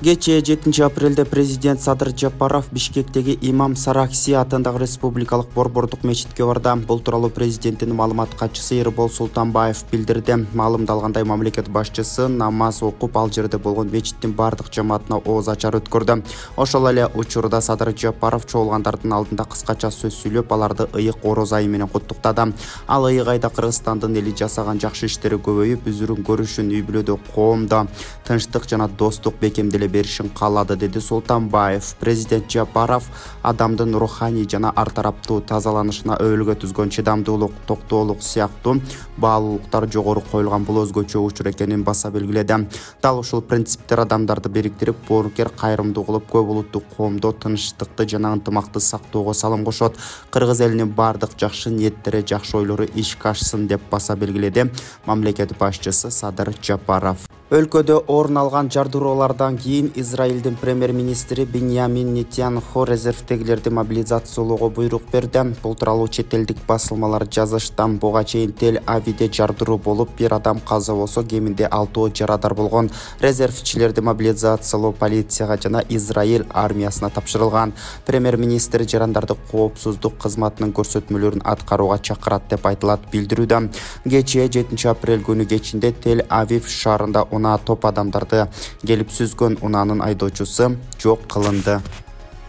Кечээ 7-апрелде президент Садыр Жапаров Бишкектеги Имам Саракси атындагы республикалык борбордук мечитке барды. Бул тууралуу президенттин маалымат катчысы Эрбол Султанбаев билдирди. Маалымдалгандай мамлекет башчысы намаз окуп ал жерде болгон мечиттин бардык жамаатына ооз ачар өткөрдү. Ошол эле учурда Садыр Жапаров чогулгандардын алдында кыскача сөз сүйлөп, аларды ыйык ороз айы менен куттуктады. Ал ыйык айда Кыргызстандын эли жасаган жакшы иштери көбөйүп, үзүрүн көрүшүн үй бүлөдө, коомдо тынчтык жана достук бекемделе беришин каалады, деди Султанбаев. Президент Жапаров адамдын руханий жана ар тараптуу тазаланышына өбөлгө түзгөн чыдамдуулук, токтоолук сыяктуу баалуулуктар жогору коюлган бул өзгөчө учур экенин баса белгиледи. Дал ушул принциптер адамдарды бириктирип, боорукер, кайрымдуу кылып, көп улуттуу коомдо тынчтыкты жана ынтымакты сактоого салым кошот. Кыргыз элинин бардык жакшы ниеттери, жакшы ойлору ишке ашсын деп баса белгиледи мамлекет башчысы Садыр Жапаров. Өлкөдө орун алган жардыроолордон кийин Израилдин премьер-министри Биньямин Нетаньяху резервдегилерди мобилизациялоого буйрук берди. Бул тууралуу чет элдик басылмалар жазышты. Буга чейин Тель-Авивде жардыруу болуп, бир адам каза болсо, кеминде 6 жарадар болгон. Резервчилерди мобилизациялоо полицияга жана Израиль армиясына тапшырылган. Премьер-министр жарандарды коопсуздук кызматынын көрсөтмөлөрүн аткарууга чакырат деп айтылат билдирүүдө. Кечээ 7-апрель күнү кечинде Тель-Авив шаарында топ адамдарды келип сүзгөн унаанын айдоочусу жок кылынды.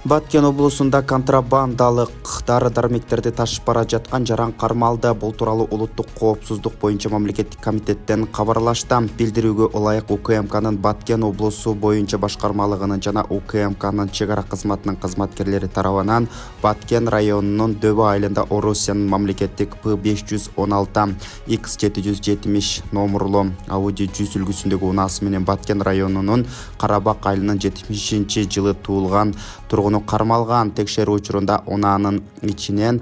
Баткен облусунда контрабандалык дары-дармектерди ташып бара жаткан жаран кармалды. Бул тууралуу улуттук коопсуздук боюнча мамлекеттик комитеттен кабарлашты. Билдирүүгө ылайык УКМКнын Баткен облусу боюнча башкармалыгынын жана УКМКнын чек ара кызматынын кызматкерлери тарабынан Баткен районунун Дөбө айылында Орусиянын мамлекеттик П516 X770 номерлуу Audi 100 үлгүсүндөгү унаасы менен Баткен районунун Карабак айылынын 70-жылы туулган тургуну кармалган. Текшерүү учурунда унаанын ичинен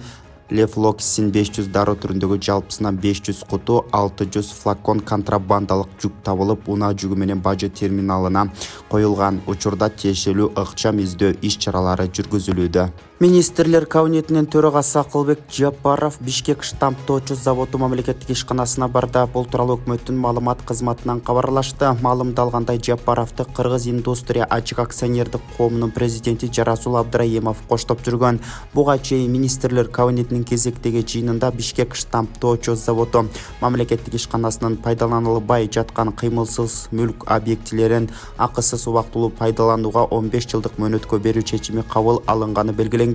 лефлоксин 500 дары түрүндөгү жалпысынан 500 куту 600 флакон контрабандалык жүк табылып, унаа жүгү менен бажы терминалына коюлган. Учурда тиешелүү ыкчам издөө иш чаралары жүргүзүлүүдө. Министрлер кабинетинин төрагасы Акылбек Жапаров Бишкек штамптоочу заводу мамлекеттик ишканасына барды. Бул тууралуу өкмөттүн маалымат кызматынан кабарлашты. Маалымдалгандай, Жапаровду Кыргыз индустрия ачык акционердик коомунун президенти Жарасул Абдраимов коштоп жүргөн. Буга чейин министрлер кабинетинин кезектеги жыйынында Бишкек штамптоочу заводу мамлекеттик ишканасынын пайдаланылбай жаткан кыймылсыз мүлк объектилерин акысыз убактылуу пайдаланууга 15 жылдык мөөнөткө берүү чечими кабыл алынганы белгиленген.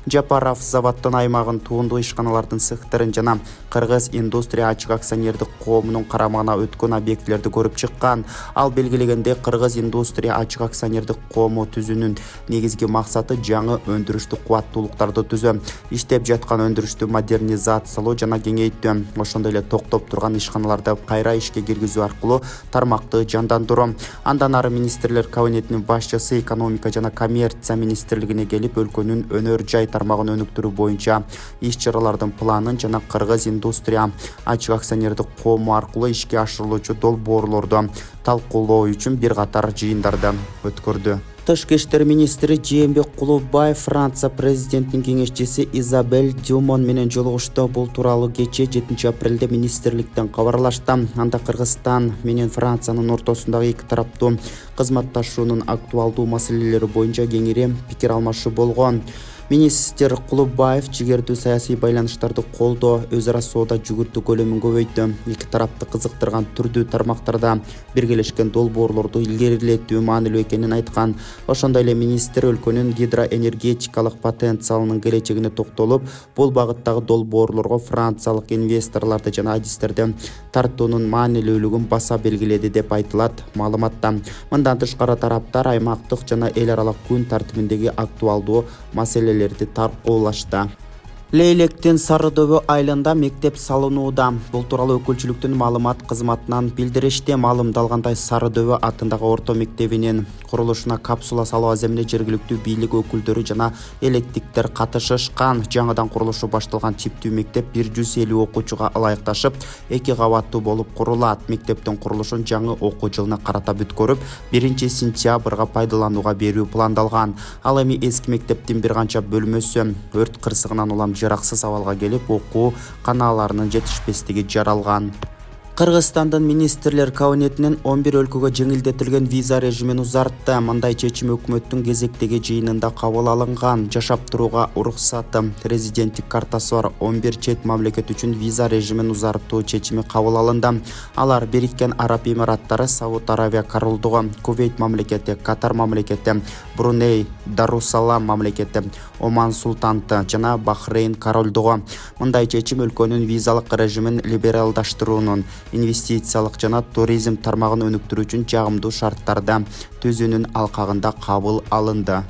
Жапаров заводдун аймагын, туундуу ишканалардын цехтерин жана Кыргыз индустрия ачык акционердик коомунун карамагына өткөн объектилерди көрүп чыккан. Ал белгилегенде, Кыргыз индустрия ачык акционердик коому түзүүнүн негизги максаты жаңы өндүрүштүк кубаттуулуктарды түзөө, иштеп жаткан өндүрүштү модернизациялоо жана кеңейтүү, ошондой эле токтоп турган ишканаларды кайра ишке киргизүү аркылуу тармакты жандандыруу. Андан ары министрлер кабинетинин башчысы экономика жана коммерция министрлигине келип, өлкөнүн өнөр жай тармагын өнүктүрүү боюнча иш чаралардын планын жана Кыргыз индустрия ачык акционердик коому аркылуу ишке ашырылуучу долбоорлорду талкуулоо үчүн бир катар жыйындарды өткөрдү. Тышкы иштер министри Жээнбек Кулубаев Франция президентинин кеңешчиси Изабель Дюмон менен жолугушту. Бул тууралуу кечээ 7-апрелде министрликтен кабарлашты. Анда Кыргызстан менен Франциянын ортосундагы эки тараптуу кызматташуунун актуалдуу маселелери боюнча кеңири пикир алмашуу болгон. Министр Кулубаев жигердүү саясий байланыштарды колдоо, өз ара соода жүгүртүү көлөмүн көбөйттү. Эки тарапты кызыктырган түрдүү тармактарда биргелешкен долбоорлорду илгерилетүү маанилүү экенин айткан. Ошондой эле министр өлкөнүн гидроэнергетикалык потенциалынын келечегине токтолуп, бул багыттагы долбоорлорго франциялык инвесторлорду жана адистерди тартуунун маанилүүлүгүн баса белгиледи деп айтылат маалыматта. Мындан тышкары тараптар аймактык жана эл аралык күн тартибиндеги актуалдуу маселелерди таркуулашты. Лейлектин Сарыдөбө айылында мектеп салынууда. Бул тууралуу өкүлчүлүктүн маалымат кызматынан билдиришти. Маалымдалгандай, Сарыдөбө атындагы орто мектебинин курулушуна капсула салуу аземине жергиликтүү бийлик өкүлдөрү жана электиктер катышышкан. Жаңыдан курулушу башталган типтүү мектеп 150 окуучуга ылайыкташып, 2 кабаттуу болуп курулат. Мектептин курулушун жаңы окуу жылына карата бүткөрүп, 1 сентябрга пайдаланууга берүү пландалган. Ал эми эски мектептин бир канча бөлмөсү өрт кырсыгынан улам жараксыз абалга келип, окуу канааларынын жетишпестиги жаралган. Кыргызстандын министрлер кабинетинен 11 өлкөгө жеңилдетилген виза режимин узартты. Мындай чечим өкмөттүн кезектеги жыйынында кабыл алынган. Жашап турууга уруксаты, резиденттик картасы бар 11 чет мамлекет үчүн виза режимин узартуу чечими кабыл алынды. Алар Бириккен Араб Эмираттары, Сауд Аравия королдугу, Кувейт мамлекети, Катар мамлекети, Бруней Даруссалам мамлекети, Оман султанаты жана Бахрейн королдугу. Мындай чечим өлкөнүн визалык режимин либералдаштыруунун, инвестициялык жана туризм тармагын өнүктүрүү үчүн жагымдуу шарттарды түзүүнүн алкагында кабыл алынды.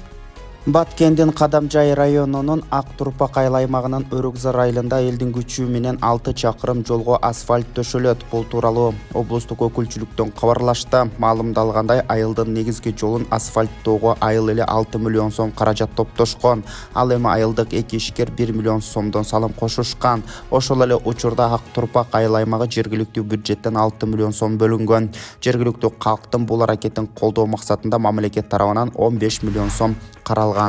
Баткендин Кадамжай районунун Ак Турпак айыл аймагынын Өрүкзар айылында элдин күчү менен 6 чакырым жолго асфальт төшөлөт. Бул тууралуу облустук өкүлчүлүктөн кабарлашты. Маалымдалгандай, айылдын негизги жолун асфальттоого айыл эле 6 миллион сом каражат топтошкон. Ал эми айылдык эки ишкер 1 миллион сомдон салым кошушкан. Ошол эле учурда Ак Турпак айыл аймагы жергиликтүү бюджеттен 6 миллион сом бөлүнгөн. Жергиликтүү калктын бул аракетин колдоо максатында мамлекет тарабынан 15 миллион сом каралган.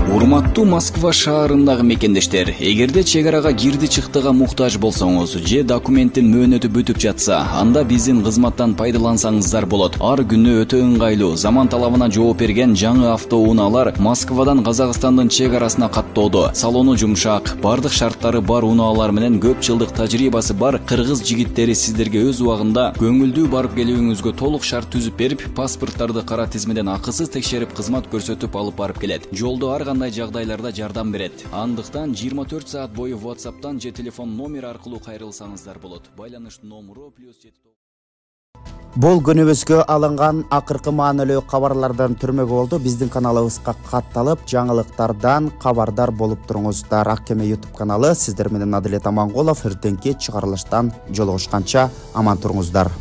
Урматтуу Москва шаарындагы мекендештер, эгерде чек арага кирди-чыктыга муктаж болсоңуз же документтин мөөнөтү бүтүп жатса, анда биздин кызматтан пайдалансаңыздар болот. Ар күнү өтө ыңгайлуу, заман талабына жооп берген жаңы автоунaalар Москвадан Казакстандын чек арасына каттоодо. Салону жумшак, бардык шарттары бар унаалар менен көп жылдык тажрыйбасы бар кыргыз жигиттери сиздерге өз убагында көңүлдүү барып келүүңүзгө толук шарт түзүп берип, паспорттарды кара тизмеден акысыз текшерип кызмат көрсөтүп алып барып келет. Жолдо ар кандай жагдайларда жардам берет. Андыктан 24 саат бою WhatsApp'тан же телефон номер аркылуу кайрылсаңыздар болот. Байланыш номеру +7. Бул күнүбүзгө алынган акыркы маанилүү кабарлардан түрмөгү болду. Биздин каналыбызга катталып, жаңылыктардан кабардар болуп туруңуздар. Ак Кеме YouTube каналы. Сиздер менен Адилет Аманголов. Эртеңки чыгарылыштан жолугушканча аман туруңуздар.